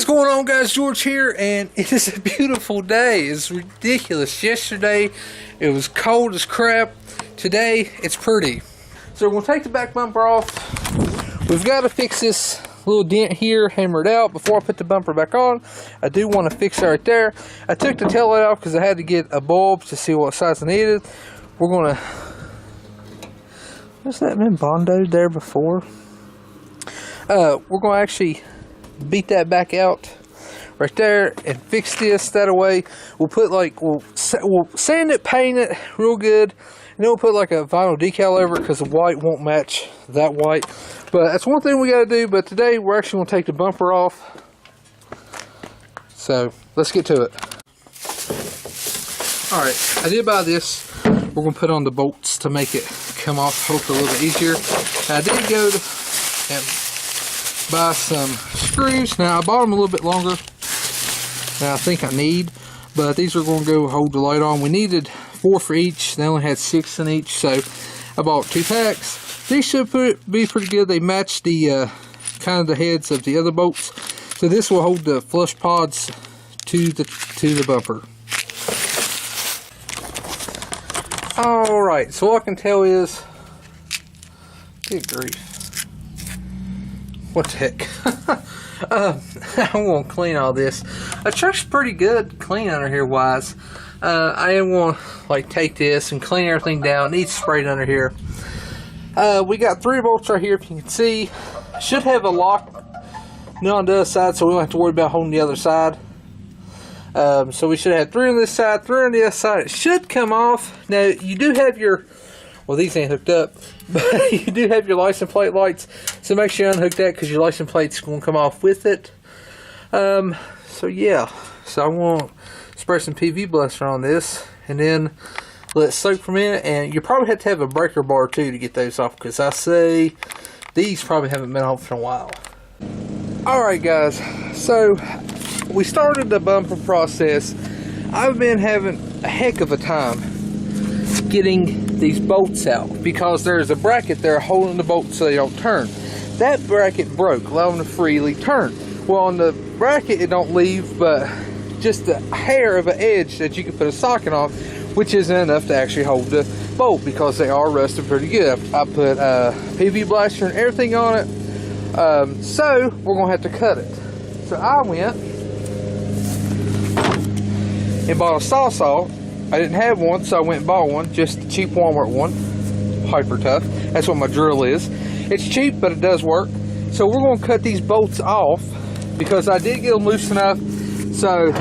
What's going on, guys? George here, and it is a beautiful day. It's ridiculous. Yesterday it was cold as crap. Today it's pretty. So we're going to take the back bumper off. We've got to fix this little dent here, hammer it out before I put the bumper back on. I do want to fix it right there. I took the taillight off because I had to get a bulb to see what size I needed. We're going to... Has that been Bondoed there before? We're going to actually beat that back out right there and fix this. That way we'll put like, we'll sand it, paint it real good, and then we'll put like a vinyl decal over it because the white won't match that white. But that's one thing we got to do. But today we're actually going to take the bumper off. So let's get to it. Alright, I did buy this. We're going to put on the bolts to make it come off hopefully a little bit easier. Now, I did go to and buy some screws. Now I bought them a little bit longer than I think I need, but these are going to go hold the light on. We needed 4 for each. They only had 6 in each, so I bought 2 packs. These should be pretty good. They match the kind of the heads of the other bolts, so this will hold the flush pods to the bumper. Alright, so all I can tell is, good grief, what the heck. I'm going to clean all this. The truck's pretty good clean under here wise. I am going to like take this and clean everything down. It needs sprayed under here. We got 3 bolts right here, if you can see. Should have a lock on the other side, so we don't have to worry about holding the other side. So we should have 3 on this side, 3 on the other side. It should come off. Now you do have your, well, these ain't hooked up, but you do have your license plate lights, so make sure you unhook that because your license plate's going to come off with it. So yeah, so I want to spray some PV bluster on this and then let it soak for a minute. And you probably have to have a breaker bar too to get those off, because I say these probably haven't been off in a while. Alright guys, so we started the bumper process. I've been having a heck of a time getting these bolts out because there's a bracket there holding the bolts so they don't turn. That bracket broke, allowing them to freely turn. Well, on the bracket it don't leave but just a hair of an edge that you can put a socket on, which isn't enough to actually hold the bolt because they are rusted pretty good. I put PV blaster and everything on it, so we're gonna have to cut it. So I went and bought a saw. I didn't have one, so I went and bought one, just a cheap Walmart one, hyper tough. That's what my drill is. It's cheap, but it does work. So we're going to cut these bolts off because I did get them loose enough, so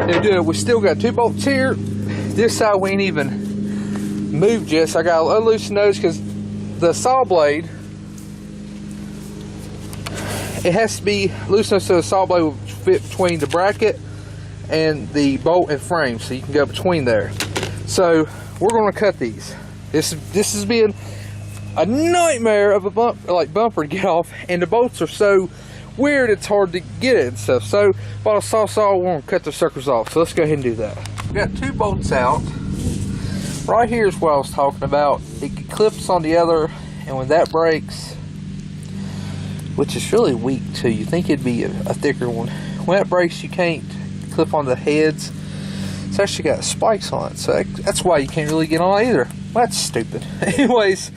they'll do it. We still got 2 bolts here. This side we ain't even moved yet, so I got to unloosen those because the saw blade, it has to be loose enough so the saw blade will fit between the bracket and the bolt and frame, so you can go between there. So we're going to cut these. This has been a nightmare of a bumper to get off, and the bolts are so weird it's hard to get it and stuff. So bought a saw, we're going to cut the suckers off. So let's go ahead and do that. We got 2 bolts out. Right here is what I was talking about. It clips on the other, and when that breaks, which is really weak too, you think it'd be a thicker one. When that breaks, you can't clip on the heads. It's actually got spikes on it, so that's why you can't really get on either. Well, that's stupid. Anyways,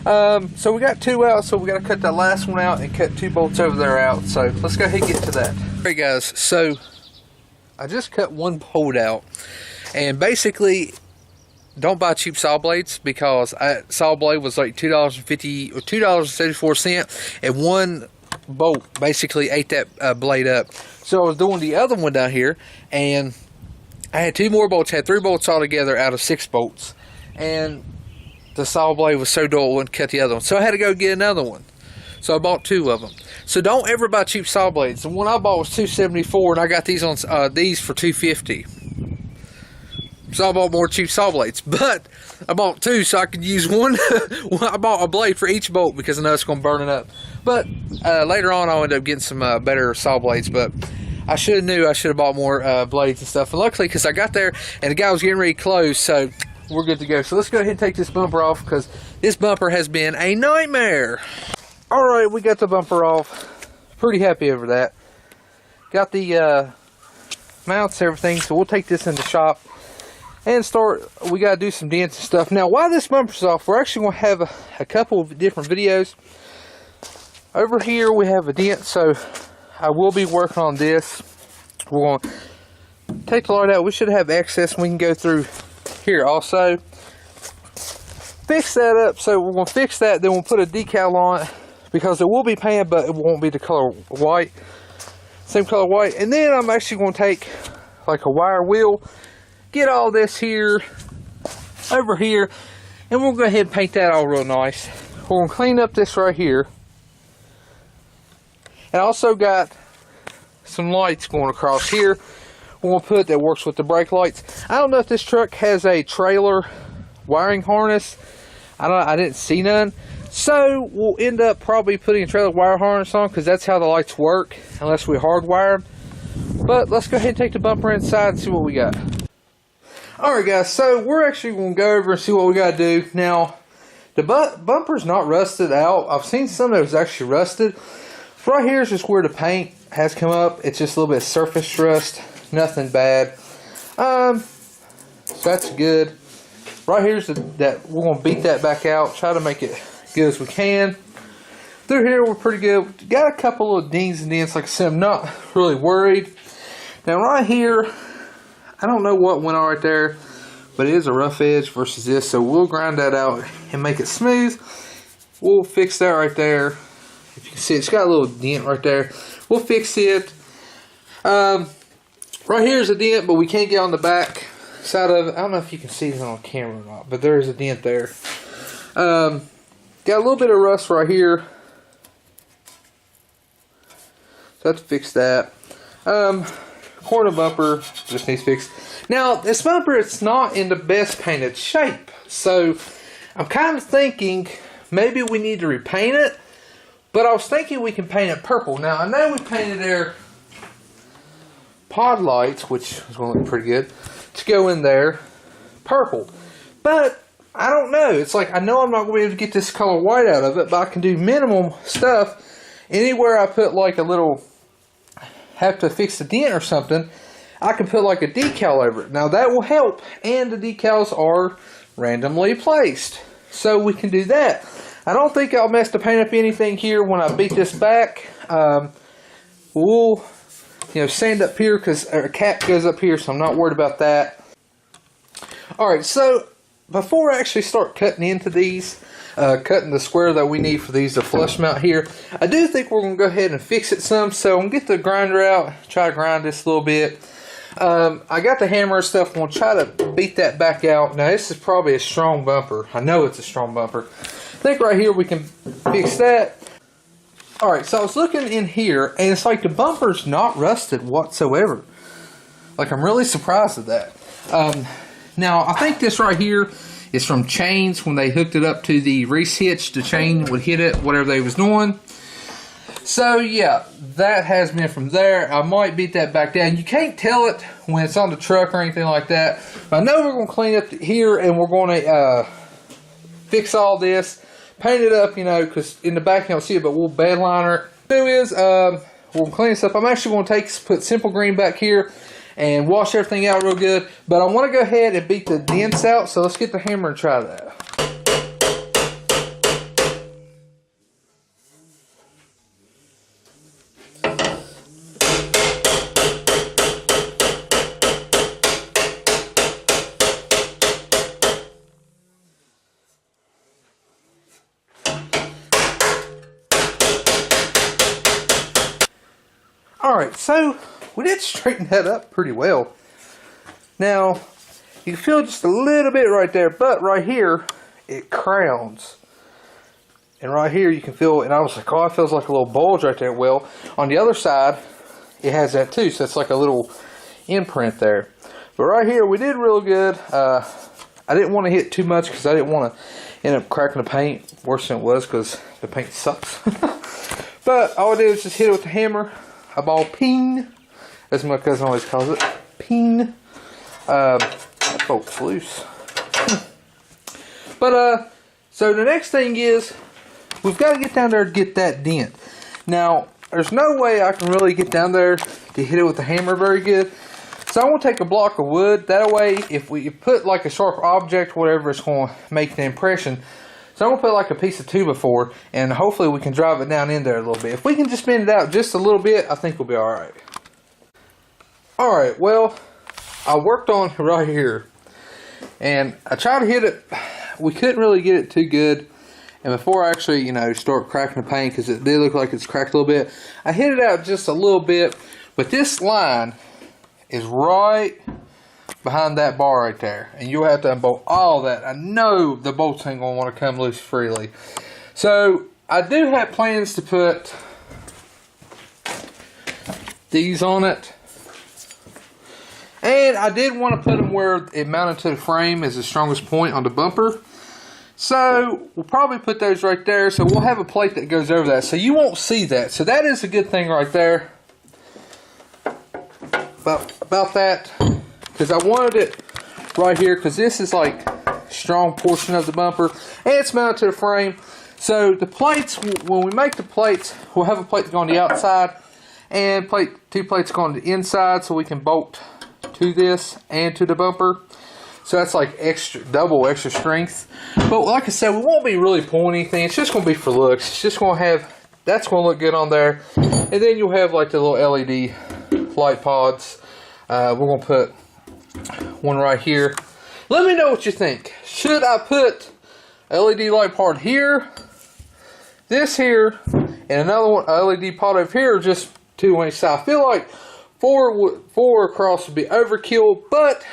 so we got 2 out, so we got to cut that last one out and cut 2 bolts over there out. So let's go ahead and get to that. Alright guys, so I just cut 1 bolt out, and basically don't buy cheap saw blades because saw blade was like $2.50 or $2.74, and 1 bolt basically ate that blade up. So I was doing the other one down here, and I had 2 more bolts. I had 3 bolts altogether out of 6 bolts, and the saw blade was so dull it wouldn't cut the other one, so I had to go get another one. So I bought 2 of them. So don't ever buy cheap saw blades. The one I bought was $2.74, and I got these on these for $2.50. So I bought more cheap saw blades, but I bought 2 so I could use one. I bought a blade for each bolt because I know it's going to burn it up. But later on I'll end up getting some better saw blades, but I should have knew I should have bought more blades and stuff. And luckily, because I got there and the guy was getting ready to close, so we're good to go. So let's go ahead and take this bumper off because this bumper has been a nightmare. Alright, we got the bumper off. Pretty happy over that. got the mounts, everything. So we'll take this in the shop and start. We got to do some dents and stuff. Now, while this bumper's off, we're actually going to have a couple of different videos. Over here, we have a dent, so I will be working on this. We're going to take the light out. We should have access. We can go through here also. Fix that up. So we're going to fix that. Then we'll put a decal on it because it will be painted, but it won't be the color white. Same color white. And then I'm actually going to take like a wire wheel, get all this here, over here, and we'll go ahead and paint that all real nice. We're going to clean up this right here. And I also got some lights going across here. We're going to put that works with the brake lights. I don't know if this truck has a trailer wiring harness. I didn't see none. So we'll end up probably putting a trailer wire harness on because that's how the lights work unless we hardwire them. But let's go ahead and take the bumper inside and see what we got. Alright guys, so we're actually going to go over and see what we got to do. Now, the bumper's not rusted out. I've seen some that was actually rusted. Right here is just where the paint has come up. It's just a little bit of surface rust. Nothing bad. So that's good. Right here's that we're going to beat that back out. Try to make it good as we can. Through here we're pretty good. Got a couple of dings and dents. Like I said, I'm not really worried. Now right here, I don't know what went on right there, but it is a rough edge versus this. So we'll grind that out and make it smooth. We'll fix that right there. If you can see, it's got a little dent right there. We'll fix it. Right here's a dent, but we can't get on the back side of it. I don't know if you can see it on camera or not, but there is a dent there. Got a little bit of rust right here. So I have to fix that. Corner bumper just needs fixed. Now, this bumper, it's not in the best painted shape. So I'm kind of thinking maybe we need to repaint it. But I was thinking we can paint it purple. Now, I know we painted their pod lights, which is going to look pretty good, to go in there purple. But I don't know. It's like, I know I'm not going to be able to get this color white out of it, but I can do minimum stuff. Anywhere I put like a little, have to fix the dent or something, I can put like a decal over it. Now, that will help. And the decals are randomly placed. So we can do that. I don't think I'll mess the paint up anything here when I beat this back. We'll, sand up here because our cap goes up here, so I'm not worried about that. Alright, so before I actually start cutting into these, cutting the square that we need for these to flush mount here, I do think we're going to go ahead and fix it some. So I'm going to get the grinder out, try to grind this a little bit. I got the hammer and stuff. I'm going to try to beat that back out. Now, this is probably a strong bumper. I know it's a strong bumper. I think right here we can fix that. Alright, so I was looking in here, and it's like the bumper's not rusted whatsoever. Like, I'm really surprised at that. Now, I think this right here is from chains. When they hooked it up to the Reese hitch, the chain would hit it, whatever they was doing. So, yeah, that has been from there. I might beat that back down. You can't tell it when it's on the truck or anything like that. But I know we're going to clean up here, and we're going to fix all this. Paint it up, because in the back you don't see it, but we'll bed liner it. Do is, we'll clean this up. I'm actually going to put Simple Green back here and wash everything out real good. But I want to go ahead and beat the dents out, so let's get the hammer and try that. Alright, so we did straighten that up pretty well. Now, you can feel just a little bit right there, but right here, it crowns. And right here, you can feel, and I was like, oh, it feels like a little bulge right there. Well, on the other side, it has that too, so it's like a little imprint there. But right here, we did real good. I didn't want to hit too much because I didn't want to end up cracking the paint worse than it was because the paint sucks. But all I did was just hit it with the hammer. A ball ping, as my cousin always calls it, ping. That bolt's loose. But so the next thing is we've got to get down there to get that dent. Now, there's no way I can really get down there to hit it with the hammer very good. So I'm going to take a block of wood. That way, if we put like a sharp object, whatever, it's going to make the impression. So I'm going to put like a piece of 2x4, and hopefully we can drive it down in there a little bit. If we can just bend it out just a little bit, I think we'll be alright. Alright, well, I worked on right here, and I tried to hit it. We couldn't really get it too good. And before I actually, you know, start cracking the paint, because it did look like it's cracked a little bit, I hit it out just a little bit. But this line is right behind that bar right there, and you'll have to unbolt all that. I know the bolts ain't gonna want to come loose freely, so I do have plans to put these on it, and I did want to put them where it mounted to the frame as the strongest point on the bumper. So we'll probably put those right there, so we'll have a plate that goes over that, so you won't see that. So that is a good thing right there about that, because I wanted it right here, because this is like strong portion of the bumper, and it's mounted to the frame. So the plates, when we make the plates, we'll have a plate to go on the outside and two plates go on the inside, so we can bolt to this and to the bumper. So that's like double extra strength. But like I said, we won't be really pulling anything. It's just going to be for looks. It's just going to have, that's going to look good on there. And then you'll have like the little LED light pods. We're going to put one right here. Let me know what you think. Should I put LED light pod here, this here, and another one LED pod over here, or just two on each side? I feel like four across would be overkill, but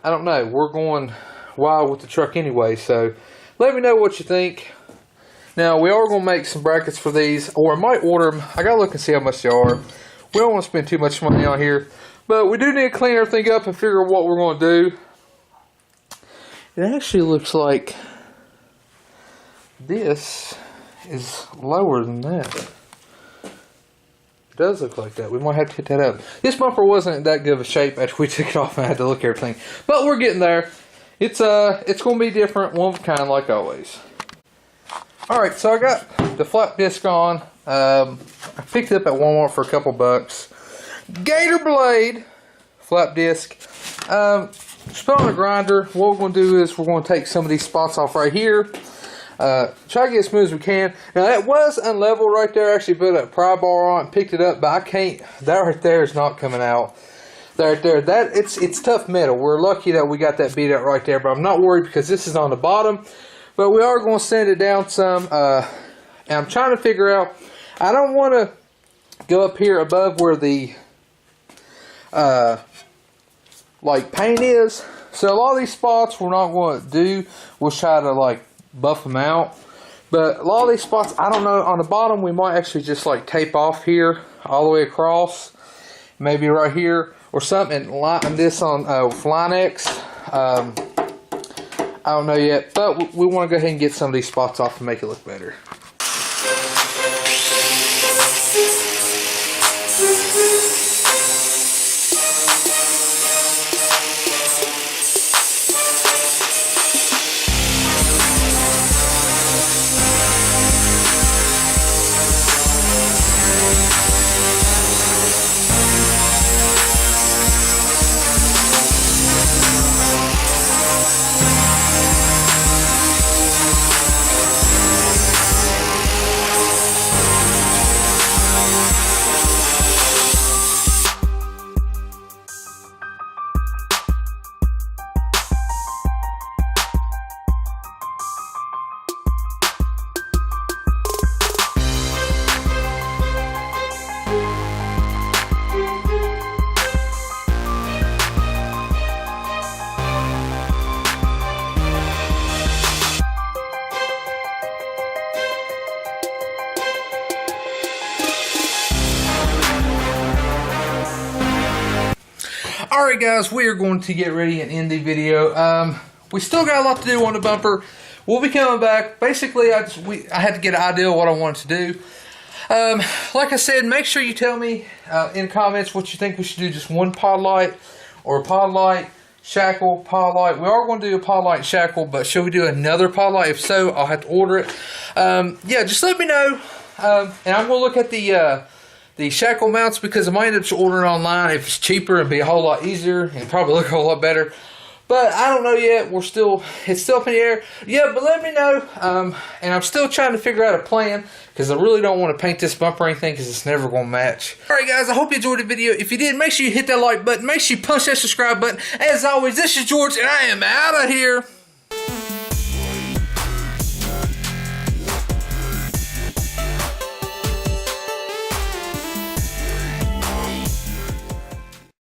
I don't know. We're going wild with the truck anyway, so let me know what you think. Now, we are going to make some brackets for these, or I might order them. I got to look and see how much they are. We don't want to spend too much money on here, but we do need to clean everything up and figure out what we're going to do. It actually looks like this is lower than that. It does look like that. We might have to hit that up. This bumper wasn't in that good of a shape after we took it off and I had to look at everything. But we're getting there. It's going to be different, one of a kind like always. Alright, so I got the flap disc on. I picked it up at Walmart for a couple bucks. Gator blade flap disc. Just put on a grinder. What we're going to do is we're going to take some of these spots off right here. Try to get as smooth as we can. Now that was unlevel right there. I actually put a pry bar on it and picked it up, but I can't. That right there is not coming out. Right there. That it's tough metal. We're lucky that we got that beat out right there, but I'm not worried because this is on the bottom. But we are going to sand it down some. And I'm trying to figure out. I don't want to go up here above where the like paint is. So a lot of these spots we're not going to do. We'll try to like buff them out. But a lot of these spots, I don't know, on the bottom we might actually just like tape off here all the way across. Maybe right here or something, and line this on Line-X. I don't know yet, but we want to go ahead and get some of these spots off to make it look better. Alright guys, we are going to get ready and end the video. We still got a lot to do on the bumper. We'll be coming back. Basically, I had to get an idea of what I wanted to do. Like I said, make sure you tell me in the comments what you think we should do. Just one pod light, or a pod light, shackle, pod light. We are going to do a pod light and shackle, but should we do another pod light? If so, I'll have to order it. Yeah, just let me know. And I'm going to look at the the shackle mounts because I might end up ordering online if it's cheaper and be a whole lot easier and probably look a whole lot better. But I don't know yet. It's still up in the air. Yeah, but let me know. And I'm still trying to figure out a plan because I really don't want to paint this bumper or anything because it's never going to match. Alright guys, I hope you enjoyed the video. If you did, make sure you hit that like button. Make sure you punch that subscribe button. As always, this is George and I am out of here.